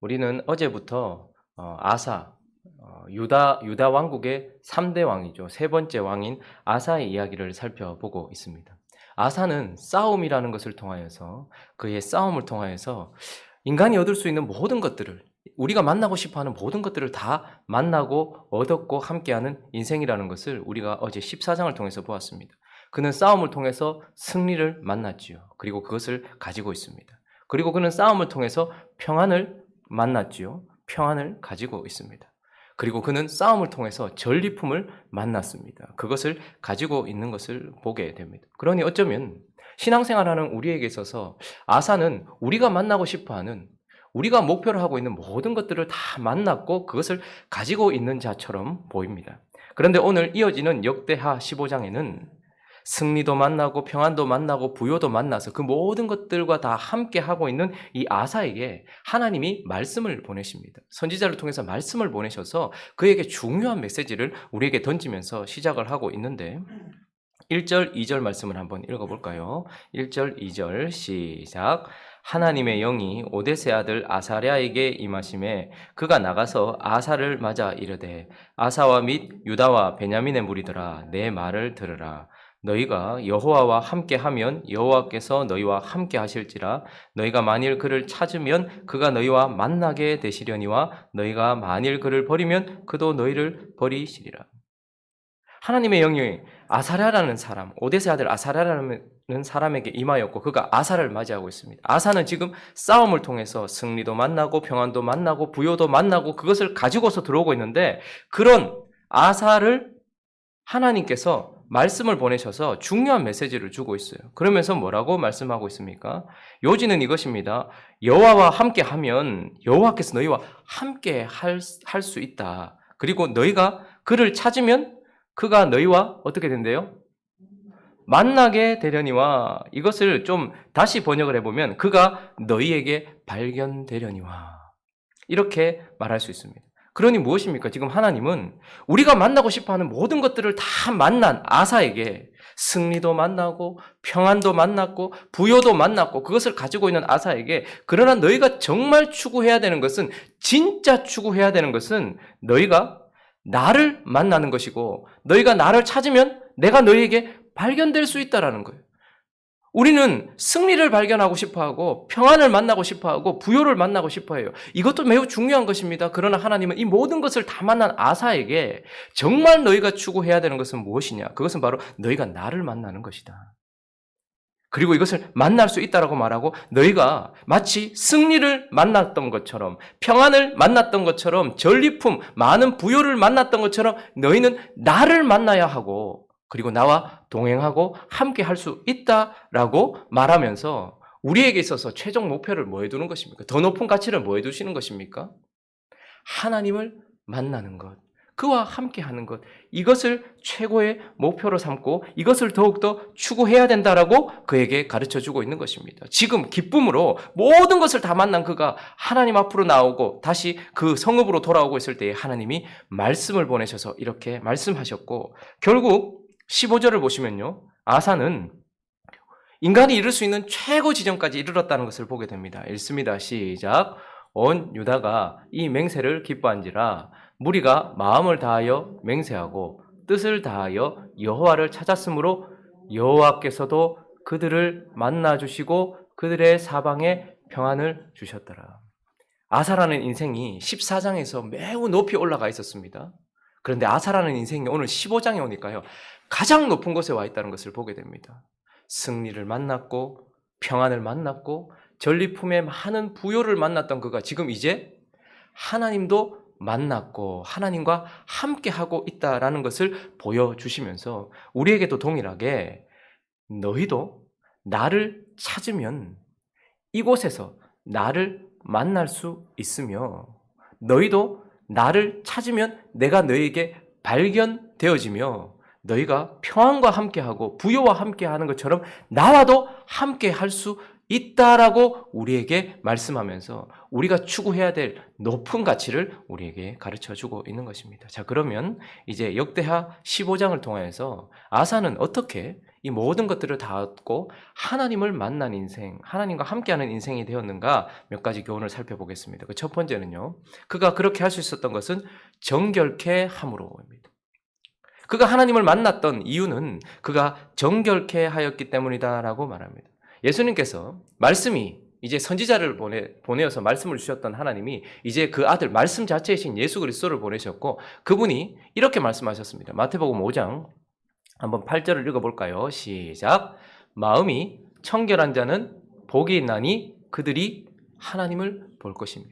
우리는 어제부터 아사, 유다 왕국의 3대 왕이죠. 세 번째 왕인 아사의 이야기를 살펴보고 있습니다. 아사는 싸움이라는 것을 통하여서 그의 싸움을 통하여서 인간이 얻을 수 있는 모든 것들을 우리가 만나고 싶어하는 모든 것들을 다 만나고 얻었고 함께하는 인생이라는 것을 우리가 어제 14장을 통해서 보았습니다. 그는 싸움을 통해서 승리를 만났지요. 그리고 그것을 가지고 있습니다. 그리고 그는 싸움을 통해서 평안을 만났지요. 평안을 가지고 있습니다. 그리고 그는 싸움을 통해서 전리품을 만났습니다. 그것을 가지고 있는 것을 보게 됩니다. 그러니 어쩌면 신앙생활하는 우리에게 있어서 아사는 우리가 만나고 싶어하는 우리가 목표로 하고 있는 모든 것들을 다 만났고 그것을 가지고 있는 자처럼 보입니다. 그런데 오늘 이어지는 역대하 15장에는 승리도 만나고 평안도 만나고 부요도 만나서 그 모든 것들과 다 함께 하고 있는 이 아사에게 하나님이 말씀을 보내십니다. 선지자를 통해서 말씀을 보내셔서 그에게 중요한 메시지를 우리에게 던지면서 시작을 하고 있는데 1절, 2절 말씀을 한번 읽어볼까요? 1절, 2절 시작. 하나님의 영이 오데세 아들 아사랴에게 임하심에 그가 나가서 아사를 맞아 이르되 아사와 및 유다와 베냐민의 무리들아 내 말을 들으라. 너희가 여호와와 함께하면 여호와께서 너희와 함께하실지라. 너희가 만일 그를 찾으면 그가 너희와 만나게 되시려니와 너희가 만일 그를 버리면 그도 너희를 버리시리라. 하나님의 영이 아사랴라는 사람, 오데세 아들 아사랴라는 사람에게 임하였고 그가 아사를 맞이하고 있습니다. 아사는 지금 싸움을 통해서 승리도 만나고 평안도 만나고 부요도 만나고 그것을 가지고서 들어오고 있는데 그런 아사를 하나님께서 말씀을 보내셔서 중요한 메시지를 주고 있어요. 그러면서 뭐라고 말씀하고 있습니까? 요지는 이것입니다. 여호와와 함께하면 여호와께서 너희와 함께 할 수 있다. 그리고 너희가 그를 찾으면 그가 너희와 어떻게 된대요? 만나게 되려니와 이것을 좀 다시 번역을 해보면 그가 너희에게 발견되려니와 이렇게 말할 수 있습니다. 그러니 무엇입니까? 지금 하나님은 우리가 만나고 싶어하는 모든 것들을 다 만난 아사에게 승리도 만나고 평안도 만났고 부요도 만났고 그것을 가지고 있는 아사에게 그러나 너희가 정말 추구해야 되는 것은 진짜 추구해야 되는 것은 너희가 나를 만나는 것이고 너희가 나를 찾으면 내가 너희에게 발견될 수 있다라는 거예요. 우리는 승리를 발견하고 싶어하고 평안을 만나고 싶어하고 부요를 만나고 싶어해요. 이것도 매우 중요한 것입니다. 그러나 하나님은 이 모든 것을 다 만난 아사에게 정말 너희가 추구해야 되는 것은 무엇이냐? 그것은 바로 너희가 나를 만나는 것이다. 그리고 이것을 만날 수 있다라고 말하고 너희가 마치 승리를 만났던 것처럼 평안을 만났던 것처럼 전리품, 많은 부요를 만났던 것처럼 너희는 나를 만나야 하고 그리고 나와 동행하고 함께 할 수 있다라고 말하면서 우리에게 있어서 최종 목표를 뭐에 두는 것입니까? 더 높은 가치를 뭐에 두시는 것입니까? 하나님을 만나는 것, 그와 함께 하는 것, 이것을 최고의 목표로 삼고 이것을 더욱더 추구해야 된다라고 그에게 가르쳐주고 있는 것입니다. 지금 기쁨으로 모든 것을 다 만난 그가 하나님 앞으로 나오고 다시 그 성읍으로 돌아오고 있을 때에 하나님이 말씀을 보내셔서 이렇게 말씀하셨고 결국 15절을 보시면요. 아사는 인간이 이룰 수 있는 최고 지점까지 이르렀다는 것을 보게 됩니다. 읽습니다. 시작. 온 유다가 이 맹세를 기뻐한지라 무리가 마음을 다하여 맹세하고 뜻을 다하여 여호와를 찾았으므로 여호와께서도 그들을 만나 주시고 그들의 사방에 평안을 주셨더라. 아사라는 인생이 14장에서 매우 높이 올라가 있었습니다. 그런데 아사라는 인생이 오늘 15장에 오니까요. 가장 높은 곳에 와 있다는 것을 보게 됩니다. 승리를 만났고 평안을 만났고 전리품의 많은 부요를 만났던 그가 지금 이제 하나님도 만났고 하나님과 함께하고 있다라는 것을 보여주시면서 우리에게도 동일하게 너희도 나를 찾으면 이곳에서 나를 만날 수 있으며 너희도 나를 찾으면 내가 너희에게 발견되어지며 너희가 평안과 함께하고 부요와 함께하는 것처럼 나와도 함께할 수 있다라고 우리에게 말씀하면서 우리가 추구해야 될 높은 가치를 우리에게 가르쳐주고 있는 것입니다. 자, 그러면 이제 역대하 15장을 통해서 아사는 어떻게 이 모든 것들을 다 얻고 하나님을 만난 인생, 하나님과 함께하는 인생이 되었는가 몇 가지 교훈을 살펴보겠습니다. 그 첫 번째는요, 그가 그렇게 할 수 있었던 것은 정결케 함으로입니다. 그가 하나님을 만났던 이유는 그가 정결케 하였기 때문이다라고 말합니다. 예수님께서 말씀이 이제 선지자를 보내어서 말씀을 주셨던 하나님이 이제 그 아들 말씀 자체이신 예수 그리스도를 보내셨고 그분이 이렇게 말씀하셨습니다. 마태복음 5장 한번 8절을 읽어볼까요? 시작. 마음이 청결한 자는 복이 있나니 그들이 하나님을 볼 것이며.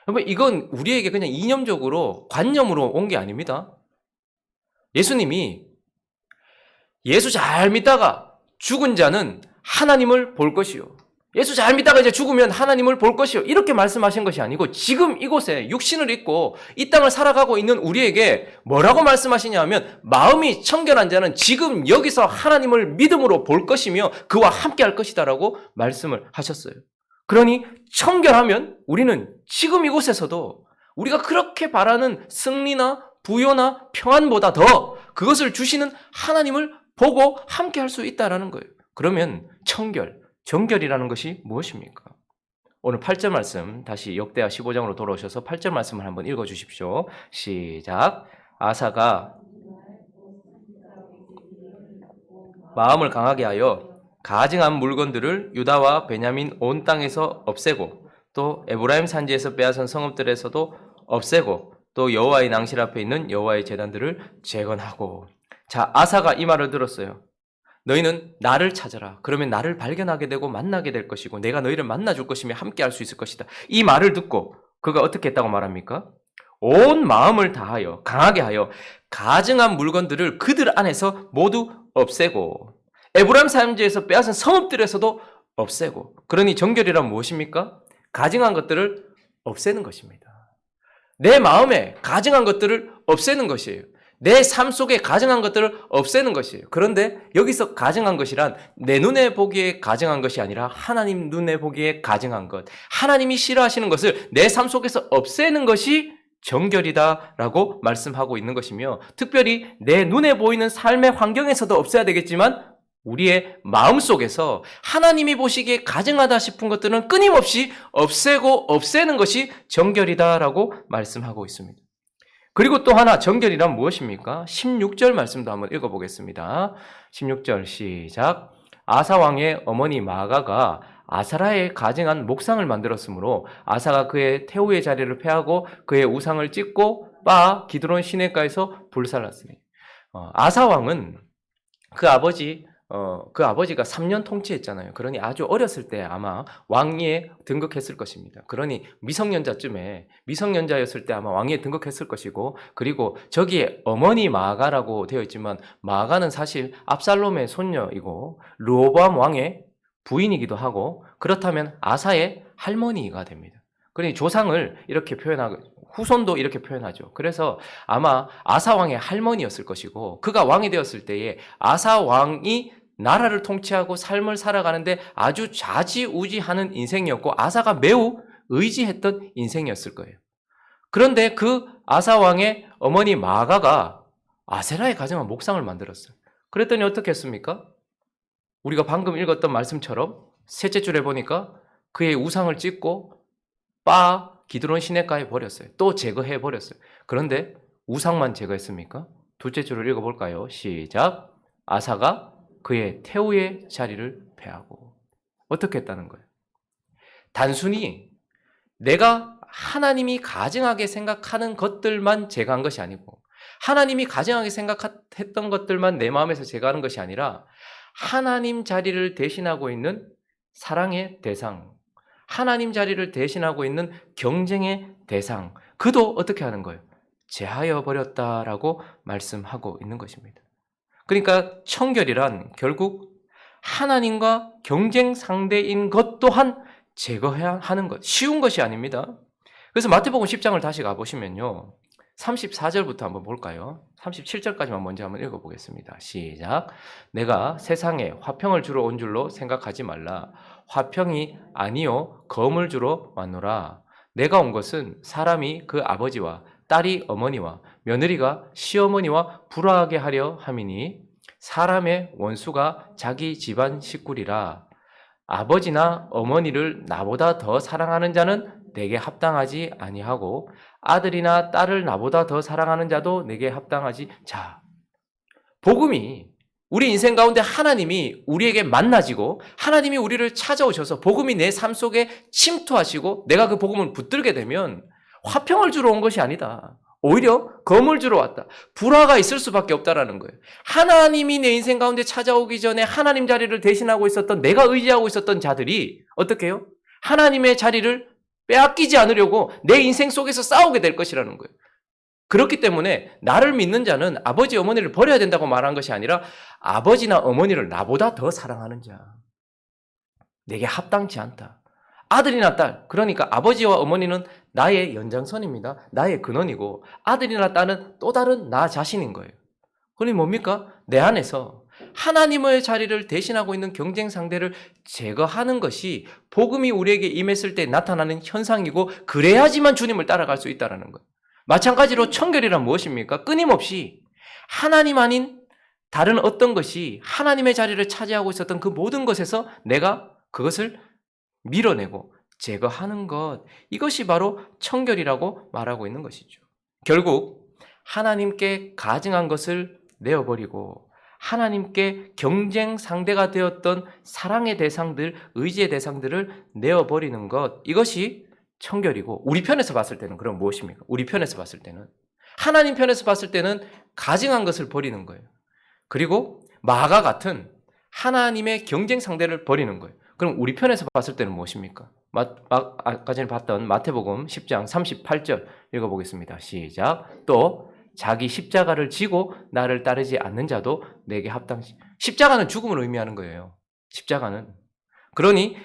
여러분 이건 우리에게 그냥 이념적으로 관념으로 온 게 아닙니다. 예수님이 예수 잘 믿다가 죽은 자는 하나님을 볼 것이요. 예수 잘 믿다가 이제 죽으면 하나님을 볼 것이요. 이렇게 말씀하신 것이 아니고 지금 이곳에 육신을 입고 이 땅을 살아가고 있는 우리에게 뭐라고 말씀하시냐 하면 마음이 청결한 자는 지금 여기서 하나님을 믿음으로 볼 것이며 그와 함께 할 것이다라고 말씀을 하셨어요. 그러니 청결하면 우리는 지금 이곳에서도 우리가 그렇게 바라는 승리나 부요나 평안보다 더 그것을 주시는 하나님을 보고 함께 할 수 있다라는 거예요. 그러면 정결이라는 것이 무엇입니까? 오늘 8절 말씀 다시 역대하 15장으로 돌아오셔서 8절 말씀을 한번 읽어주십시오. 시작. 아사가 마음을 강하게 하여 가증한 물건들을 유다와 베냐민 온 땅에서 없애고 또 에브라임 산지에서 빼앗은 성읍들에서도 없애고 또 여호와의 낭실 앞에 있는 여호와의 제단들을 재건하고. 자, 아사가 이 말을 들었어요. 너희는 나를 찾아라. 그러면 나를 발견하게 되고 만나게 될 것이고 내가 너희를 만나줄 것이며 함께 할 수 있을 것이다. 이 말을 듣고 그가 어떻게 했다고 말합니까? 온 마음을 다하여 강하게 하여 가증한 물건들을 그들 안에서 모두 없애고 에브라임 산지에서 빼앗은 성읍들에서도 없애고. 그러니 정결이란 무엇입니까? 가증한 것들을 없애는 것입니다. 내 마음에 가증한 것들을 없애는 것이에요. 내 삶 속에 가증한 것들을 없애는 것이에요. 그런데 여기서 가증한 것이란 내 눈에 보기에 가증한 것이 아니라 하나님 눈에 보기에 가증한 것, 하나님이 싫어하시는 것을 내 삶 속에서 없애는 것이 정결이다라고 말씀하고 있는 것이며, 특별히 내 눈에 보이는 삶의 환경에서도 없애야 되겠지만 우리의 마음속에서 하나님이 보시기에 가증하다 싶은 것들은 끊임없이 없애고 없애는 것이 정결이다라고 말씀하고 있습니다. 그리고 또 하나 정결이란 무엇입니까? 16절 말씀도 한번 읽어보겠습니다. 16절 시작. 아사 왕의 어머니 마아가가 아사라의 가증한 목상을 만들었으므로 아사가 그의 태우의 자리를 폐하고 그의 우상을 찢고 빠 기드론 시내가에서 불살랐으니. 아사 왕은 그 아버지가 3년 통치했잖아요. 그러니 아주 어렸을 때 아마 왕위에 등극했을 것입니다. 그러니 미성년자였을 때 아마 왕위에 등극했을 것이고, 그리고 저기에 어머니 마아가라고 되어 있지만 마아가는 사실 압살롬의 손녀이고 르호보암 왕의 부인이기도 하고, 그렇다면 아사의 할머니가 됩니다. 그러니 조상을 이렇게 표현하고 후손도 이렇게 표현하죠. 그래서 아마 아사 왕의 할머니였을 것이고, 그가 왕이 되었을 때에 아사 왕이 나라를 통치하고 삶을 살아가는데 아주 좌지우지하는 인생이었고 아사가 매우 의지했던 인생이었을 거예요. 그런데 그 아사 왕의 어머니 마아가가 아세라의 가정한 목상을 만들었어요. 그랬더니 어떻게 했습니까? 우리가 방금 읽었던 말씀처럼 셋째 줄에 보니까 그의 우상을 찢고 빠 기드론 시내가에 버렸어요. 또 제거해 버렸어요. 그런데 우상만 제거했습니까? 둘째 줄을 읽어볼까요? 시작. 아사가 그의 태우의 자리를 폐하고. 어떻게 했다는 거예요? 단순히 내가 하나님이 가증하게 생각하는 것들만 제거한 것이 아니고, 하나님이 가증하게 생각했던 것들만 내 마음에서 제거하는 것이 아니라 하나님 자리를 대신하고 있는 사랑의 대상, 하나님 자리를 대신하고 있는 경쟁의 대상, 그도 어떻게 하는 거예요? 제하여 버렸다라고 말씀하고 있는 것입니다. 그러니까 청결이란 결국 하나님과 경쟁 상대인 것 또한 제거해야 하는 것, 쉬운 것이 아닙니다. 그래서 마태복음 10장을 다시 가보시면요, 34절부터 한번 볼까요? 37절까지만 먼저 한번 읽어보겠습니다. 시작. 내가 세상에 화평을 주러 온 줄로 생각하지 말라. 화평이 아니요 검을 주러 왔노라. 내가 온 것은 사람이 그 아버지와 딸이 어머니와 며느리가 시어머니와 불화하게 하려 함이니 사람의 원수가 자기 집안 식구리라. 아버지나 어머니를 나보다 더 사랑하는 자는 내게 합당하지 아니하고 아들이나 딸을 나보다 더 사랑하는 자도 내게 합당하지. 자, 복음이 우리 인생 가운데 하나님이 우리에게 만나지고 하나님이 우리를 찾아오셔서 복음이 내 삶 속에 침투하시고 내가 그 복음을 붙들게 되면 화평을 주러 온 것이 아니다. 오히려 검을 주러 왔다. 불화가 있을 수밖에 없다라는 거예요. 하나님이 내 인생 가운데 찾아오기 전에 하나님 자리를 대신하고 있었던, 내가 의지하고 있었던 자들이 어떻게 해요? 하나님의 자리를 빼앗기지 않으려고 내 인생 속에서 싸우게 될 것이라는 거예요. 그렇기 때문에 나를 믿는 자는 아버지 어머니를 버려야 된다고 말한 것이 아니라 아버지나 어머니를 나보다 더 사랑하는 자, 내게 합당치 않다. 아들이나 딸, 그러니까 아버지와 어머니는 나의 연장선입니다. 나의 근원이고 아들이나 딸은 또 다른 나 자신인 거예요. 그러니 뭡니까? 내 안에서 하나님의 자리를 대신하고 있는 경쟁 상대를 제거하는 것이 복음이 우리에게 임했을 때 나타나는 현상이고, 그래야지만 주님을 따라갈 수 있다는 거예요. 마찬가지로 청결이란 무엇입니까? 끊임없이 하나님 아닌 다른 어떤 것이 하나님의 자리를 차지하고 있었던 그 모든 것에서 내가 그것을 밀어내고 제거하는 것, 이것이 바로 청결이라고 말하고 있는 것이죠. 결국 하나님께 가증한 것을 내어버리고 하나님께 경쟁 상대가 되었던 사랑의 대상들, 의지의 대상들을 내어버리는 것, 이것이 청결이고, 우리 편에서 봤을 때는 그럼 무엇입니까? 우리 편에서 봤을 때는, 하나님 편에서 봤을 때는 가증한 것을 버리는 거예요. 그리고 마가 같은 하나님의 경쟁 상대를 버리는 거예요. 그럼 우리 편에서 봤을 때는 무엇입니까? 아까 전에 봤던 마태복음 10장 38절 읽어보겠습니다. 시작. 또 자기 십자가를 지고 나를 따르지 않는 자도 내게 합당치. 십자가는 죽음을 의미하는 거예요. 십자가는. 그러니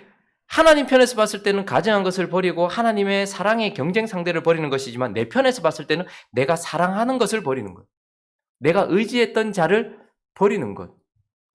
하나님 편에서 봤을 때는 가증한 것을 버리고 하나님의 사랑의 경쟁 상대를 버리는 것이지만, 내 편에서 봤을 때는 내가 사랑하는 것을 버리는 것, 내가 의지했던 자를 버리는 것.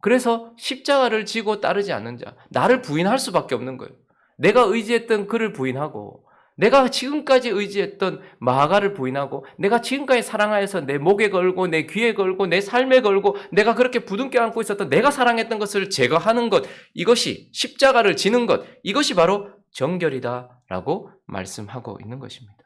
그래서 십자가를 지고 따르지 않는 자, 나를 부인할 수밖에 없는 거예요. 내가 의지했던 그를 부인하고, 내가 지금까지 의지했던 마가를 부인하고, 내가 지금까지 사랑하여서 내 목에 걸고 내 귀에 걸고 내 삶에 걸고 내가 그렇게 부둥켜 안고 있었던 내가 사랑했던 것을 제거하는 것, 이것이 십자가를 지는 것, 이것이 바로 정결이다라고 말씀하고 있는 것입니다.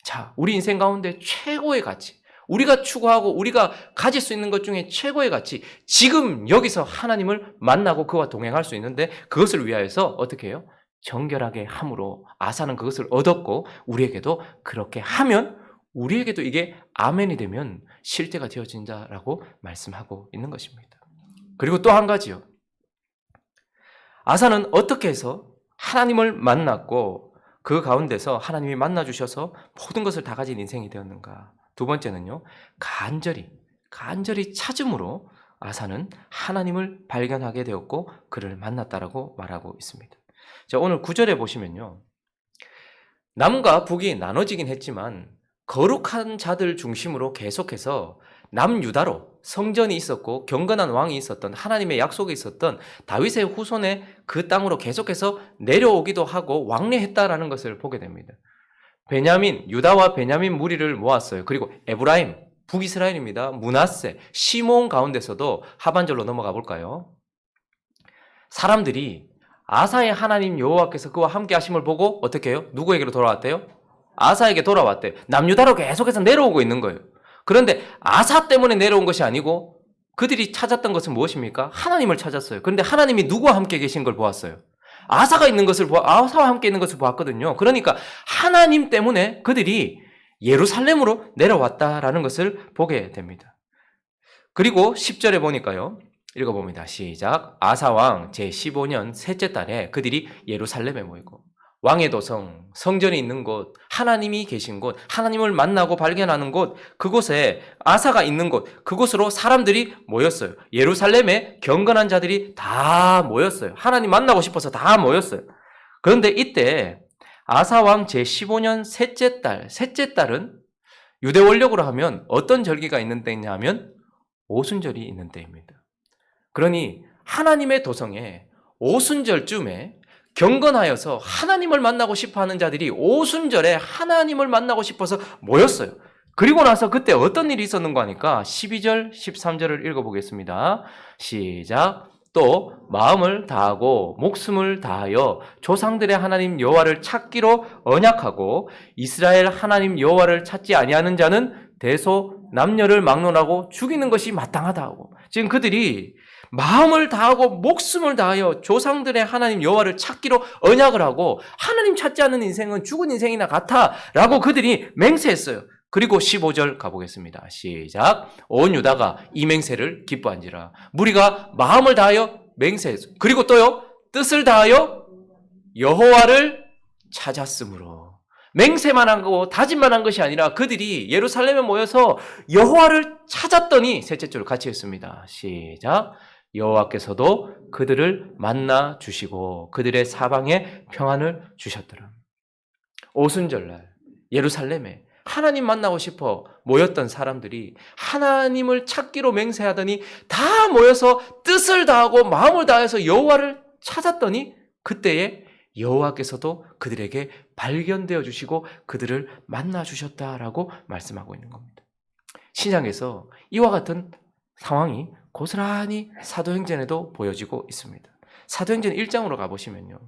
자, 우리 인생 가운데 최고의 가치, 우리가 추구하고 우리가 가질 수 있는 것 중에 최고의 가치, 지금 여기서 하나님을 만나고 그와 동행할 수 있는데, 그것을 위하여서 어떻게 해요? 정결하게 함으로 아사는 그것을 얻었고, 우리에게도 그렇게 하면 우리에게도 이게 아멘이 되면 실제가 되어진다라고 말씀하고 있는 것입니다. 그리고 또 한 가지요. 아사는 어떻게 해서 하나님을 만났고 그 가운데서 하나님이 만나주셔서 모든 것을 다 가진 인생이 되었는가? 두 번째는요, 간절히 찾음으로 아사는 하나님을 발견하게 되었고 그를 만났다라고 말하고 있습니다. 자, 오늘 9절에 보시면요, 남과 북이 나눠지긴 했지만 거룩한 자들 중심으로 계속해서 남유다로 성전이 있었고 경건한 왕이 있었던, 하나님의 약속이 있었던 다윗의 후손의 그 땅으로 계속해서 내려오기도 하고 왕래했다라는 것을 보게 됩니다. 유다와 베냐민 무리를 모았어요. 그리고 에브라임, 북이스라엘입니다. 므낫세, 시몬 가운데서도 하반절로 넘어가 볼까요? 사람들이 아사의 하나님 여호와께서 그와 함께 하심을 보고 어떻게 해요? 누구에게로 돌아왔대요? 아사에게 돌아왔대요. 남유다로 계속해서 내려오고 있는 거예요. 그런데 아사 때문에 내려온 것이 아니고 그들이 찾았던 것은 무엇입니까? 하나님을 찾았어요. 그런데 하나님이 누구와 함께 계신 걸 보았어요? 아사와 함께 있는 것을 보았거든요. 그러니까 하나님 때문에 그들이 예루살렘으로 내려왔다라는 것을 보게 됩니다. 그리고 10절에 보니까요, 읽어봅니다. 시작. 아사왕 제15년 셋째 달에 그들이 예루살렘에 모이고, 왕의 도성, 성전이 있는 곳, 하나님이 계신 곳, 하나님을 만나고 발견하는 곳, 그곳에 아사가 있는 곳, 그곳으로 사람들이 모였어요. 예루살렘에 경건한 자들이 다 모였어요. 하나님 만나고 싶어서 다 모였어요. 그런데 이때 아사왕 제15년 셋째 달은 유대 원력으로 하면 어떤 절기가 있는 때냐 하면 오순절이 있는 때입니다. 그러니 하나님의 도성에 오순절쯤에 경건하여서 하나님을 만나고 싶어하는 자들이 오순절에 하나님을 만나고 싶어서 모였어요. 그리고 나서 그때 어떤 일이 있었는가 하니까 12절, 13절을 읽어보겠습니다. 시작. 또 마음을 다하고 목숨을 다하여 조상들의 하나님 여호와를 찾기로 언약하고 이스라엘 하나님 여호와를 찾지 아니하는 자는 대소 남녀를 막론하고 죽이는 것이 마땅하다 하고, 지금 그들이 마음을 다하고 목숨을 다하여 조상들의 하나님 여호와를 찾기로 언약을 하고 하나님 찾지 않는 인생은 죽은 인생이나 같아라고 그들이 맹세했어요. 그리고 15절 가보겠습니다. 시작. 온 유다가 이 맹세를 기뻐한지라. 무리가 마음을 다하여 맹세했어요. 그리고 또요, 뜻을 다하여 여호와를 찾았으므로. 맹세만 한 거고 다짐만 한 것이 아니라 그들이 예루살렘에 모여서 여호와를 찾았더니, 셋째 줄 같이 했습니다. 시작. 여호와께서도 그들을 만나 주시고 그들의 사방에 평안을 주셨더라. 오순절날 예루살렘에 하나님 만나고 싶어 모였던 사람들이 하나님을 찾기로 맹세하더니 다 모여서 뜻을 다하고 마음을 다해서 여호와를 찾았더니 그때에 여호와께서도 그들에게 발견되어 주시고 그들을 만나 주셨다라고 말씀하고 있는 겁니다. 신약에서 이와 같은 상황이 고스란히 사도행전에도 보여지고 있습니다. 사도행전 1장으로 가보시면요,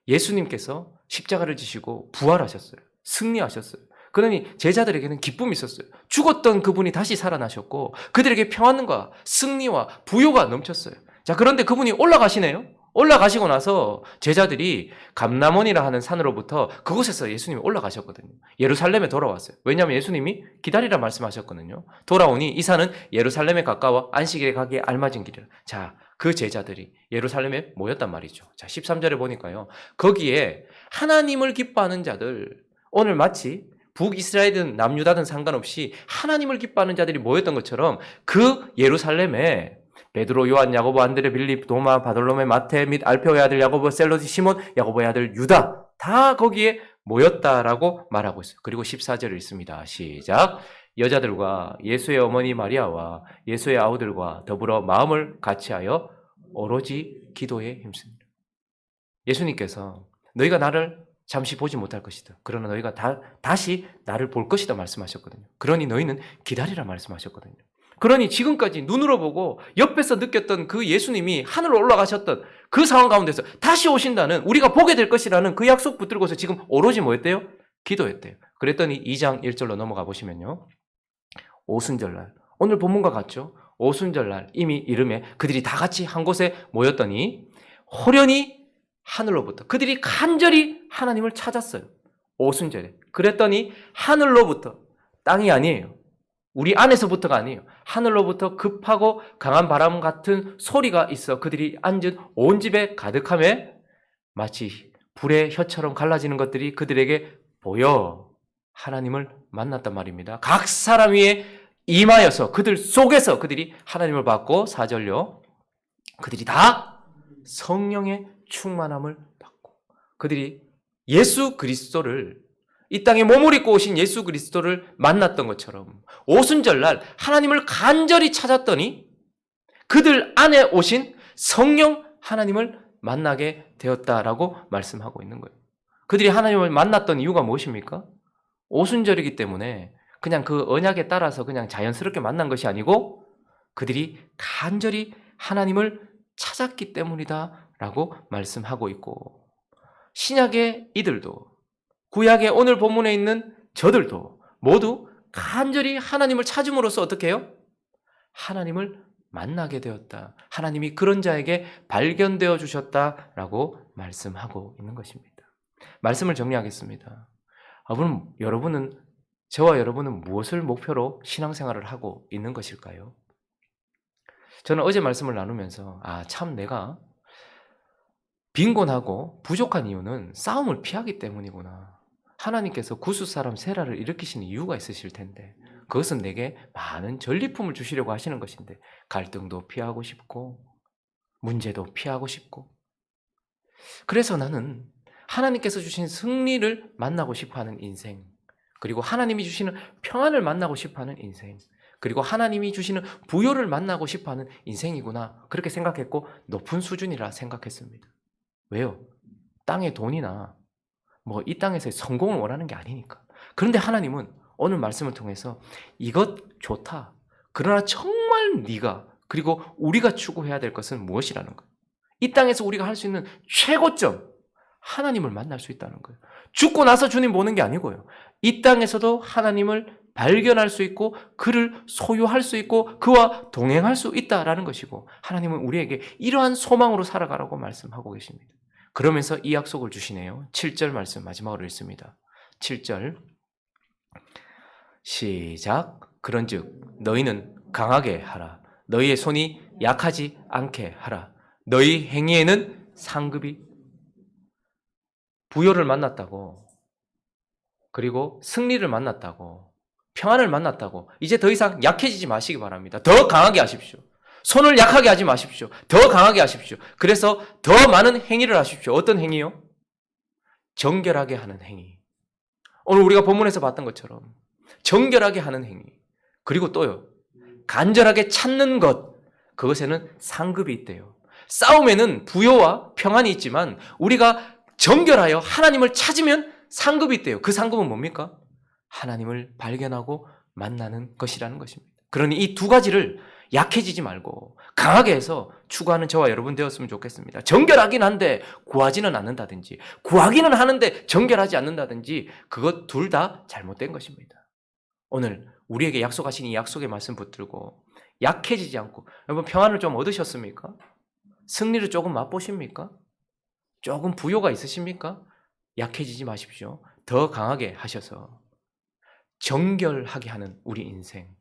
예수님께서 십자가를 지시고 부활하셨어요. 승리하셨어요. 그러니 제자들에게는 기쁨이 있었어요. 죽었던 그분이 다시 살아나셨고 그들에게 평안과 승리와 부요가 넘쳤어요. 자, 그런데 그분이 올라가시네요. 올라가시고 나서 제자들이 감람원이라 하는 산으로부터 그곳에서 예수님이 올라가셨거든요. 예루살렘에 돌아왔어요. 왜냐하면 예수님이 기다리라 말씀하셨거든요. 돌아오니 이 산은 예루살렘에 가까워 안식일에 가기에 알맞은 길이라. 자, 그 제자들이 예루살렘에 모였단 말이죠. 자, 13절에 보니까요, 거기에 하나님을 기뻐하는 자들, 오늘 마치 북이스라엘이든 남유다든 상관없이 하나님을 기뻐하는 자들이 모였던 것처럼 그 예루살렘에 베드로, 요한, 야고보, 안드레, 빌립, 도마, 바돌로메, 마테 및 알페오의 아들 야고보, 셀로디, 시몬, 야고보의 아들 유다, 다 거기에 모였다라고 말하고 있어요. 그리고 14절을 읽습니다. 시작. 여자들과 예수의 어머니 마리아와 예수의 아우들과 더불어 마음을 같이하여 오로지 기도에 힘씁니다. 예수님께서 너희가 나를 잠시 보지 못할 것이다. 그러나 너희가 다시 나를 볼 것이다 말씀하셨거든요. 그러니 너희는 기다리라 말씀하셨거든요. 그러니 지금까지 눈으로 보고 옆에서 느꼈던 그 예수님이 하늘로 올라가셨던 그 상황 가운데서 다시 오신다는, 우리가 보게 될 것이라는 그 약속 붙들고서 지금 오로지 뭐 했대요? 기도했대요. 그랬더니 2장 1절로 넘어가 보시면요, 오순절날, 오늘 본문과 같죠? 오순절날 이미 이름에 그들이 다 같이 한 곳에 모였더니 호련히 하늘로부터 그들이 간절히 하나님을 찾았어요. 오순절에. 그랬더니 하늘로부터, 땅이 아니에요. 우리 안에서부터가 아니에요. 하늘로부터 급하고 강한 바람 같은 소리가 있어 그들이 앉은 온 집에 가득하며 마치 불의 혀처럼 갈라지는 것들이 그들에게 보여 하나님을 만났단 말입니다. 각 사람 위에 임하여서 그들 속에서 그들이 하나님을 받고, 4절요, 그들이 다 성령의 충만함을 받고, 그들이 예수 그리스도를, 이 땅에 몸을 입고 오신 예수 그리스도를 만났던 것처럼 오순절날 하나님을 간절히 찾았더니 그들 안에 오신 성령 하나님을 만나게 되었다라고 말씀하고 있는 거예요. 그들이 하나님을 만났던 이유가 무엇입니까? 오순절이기 때문에 그냥 그 언약에 따라서 그냥 자연스럽게 만난 것이 아니고 그들이 간절히 하나님을 찾았기 때문이다라고 말씀하고 있고, 신약의 이들도, 구약의 오늘 본문에 있는 저들도 모두 간절히 하나님을 찾음으로써 어떻게 해요? 하나님을 만나게 되었다. 하나님이 그런 자에게 발견되어 주셨다라고 말씀하고 있는 것입니다. 말씀을 정리하겠습니다. 여러분은, 저와 여러분은 무엇을 목표로 신앙생활을 하고 있는 것일까요? 저는 어제 말씀을 나누면서 참 내가 빈곤하고 부족한 이유는 싸움을 피하기 때문이구나. 하나님께서 구스 사람 세라를 일으키시는 이유가 있으실 텐데 그것은 내게 많은 전리품을 주시려고 하시는 것인데 갈등도 피하고 싶고 문제도 피하고 싶고, 그래서 나는 하나님께서 주신 승리를 만나고 싶어하는 인생, 그리고 하나님이 주시는 평안을 만나고 싶어하는 인생, 그리고 하나님이 주시는 부요를 만나고 싶어하는 인생이구나, 그렇게 생각했고 높은 수준이라 생각했습니다. 왜요? 땅의 돈이나 이 땅에서의 성공을 원하는 게 아니니까. 그런데 하나님은 오늘 말씀을 통해서 이것 좋다. 그러나 정말 네가 그리고 우리가 추구해야 될 것은 무엇이라는 거예요. 이 땅에서 우리가 할 수 있는 최고점, 하나님을 만날 수 있다는 거예요. 죽고 나서 주님 보는 게 아니고요. 이 땅에서도 하나님을 발견할 수 있고 그를 소유할 수 있고 그와 동행할 수 있다라는 것이고 하나님은 우리에게 이러한 소망으로 살아가라고 말씀하고 계십니다. 그러면서 이 약속을 주시네요. 7절 말씀 마지막으로 읽습니다. 7절 시작. 그런즉 너희는 강하게 하라. 너희의 손이 약하지 않게 하라. 너희 행위에는 상급이 부요를 만났다고 그리고 승리를 만났다고 평안을 만났다고 이제 더 이상 약해지지 마시기 바랍니다. 더 강하게 하십시오. 손을 약하게 하지 마십시오. 더 강하게 하십시오. 그래서 더 많은 행위를 하십시오. 어떤 행위요? 정결하게 하는 행위. 오늘 우리가 본문에서 봤던 것처럼 정결하게 하는 행위. 그리고 또요. 간절하게 찾는 것. 그것에는 상급이 있대요. 싸움에는 부요와 평안이 있지만 우리가 정결하여 하나님을 찾으면 상급이 있대요. 그 상급은 뭡니까? 하나님을 발견하고 만나는 것이라는 것입니다. 그러니 이 두 가지를 약해지지 말고 강하게 해서 추구하는 저와 여러분 되었으면 좋겠습니다. 정결하긴 한데 구하지는 않는다든지 구하기는 하는데 정결하지 않는다든지 그것 둘 다 잘못된 것입니다. 오늘 우리에게 약속하신 이 약속의 말씀 붙들고 약해지지 않고 여러분 평안을 좀 얻으셨습니까? 승리를 조금 맛보십니까? 조금 부요가 있으십니까? 약해지지 마십시오. 더 강하게 하셔서 정결하게 하는 우리 인생,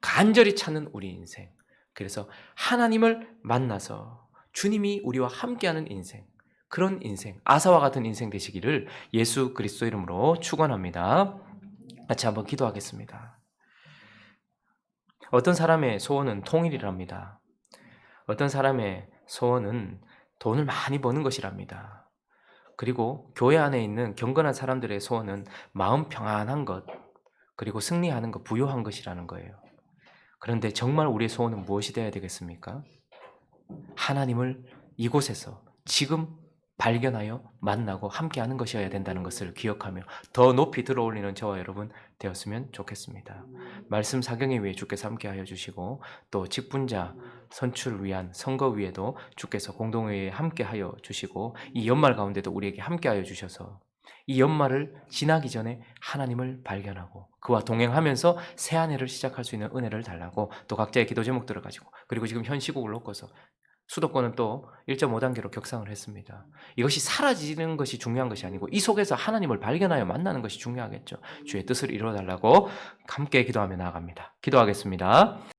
간절히 찾는 우리 인생, 그래서 하나님을 만나서 주님이 우리와 함께하는 인생, 그런 인생, 아사와 같은 인생 되시기를 예수 그리스도 이름으로 축원합니다. 같이 한번 기도하겠습니다. 어떤 사람의 소원은 통일이랍니다. 어떤 사람의 소원은 돈을 많이 버는 것이랍니다. 그리고 교회 안에 있는 경건한 사람들의 소원은 마음 평안한 것, 그리고 승리하는 것, 부요한 것이라는 거예요. 그런데 정말 우리의 소원은 무엇이 되어야 되겠습니까? 하나님을 이곳에서 지금 발견하여 만나고 함께하는 것이어야 된다는 것을 기억하며 더 높이 들어올리는 저와 여러분 되었으면 좋겠습니다. 말씀 사경에 위해 주께서 함께하여 주시고 또 직분자 선출을 위한 선거 위에도 주께서 공동회의에 함께하여 주시고 이 연말 가운데도 우리에게 함께하여 주셔서 이 연말을 지나기 전에 하나님을 발견하고 그와 동행하면서 새 한 해를 시작할 수 있는 은혜를 달라고 또 각자의 기도 제목들을 가지고 그리고 지금 현 시국을 놓고서 수도권은 또 1.5단계로 격상을 했습니다. 이것이 사라지는 것이 중요한 것이 아니고 이 속에서 하나님을 발견하여 만나는 것이 중요하겠죠. 주의 뜻을 이루어달라고 함께 기도하며 나아갑니다. 기도하겠습니다.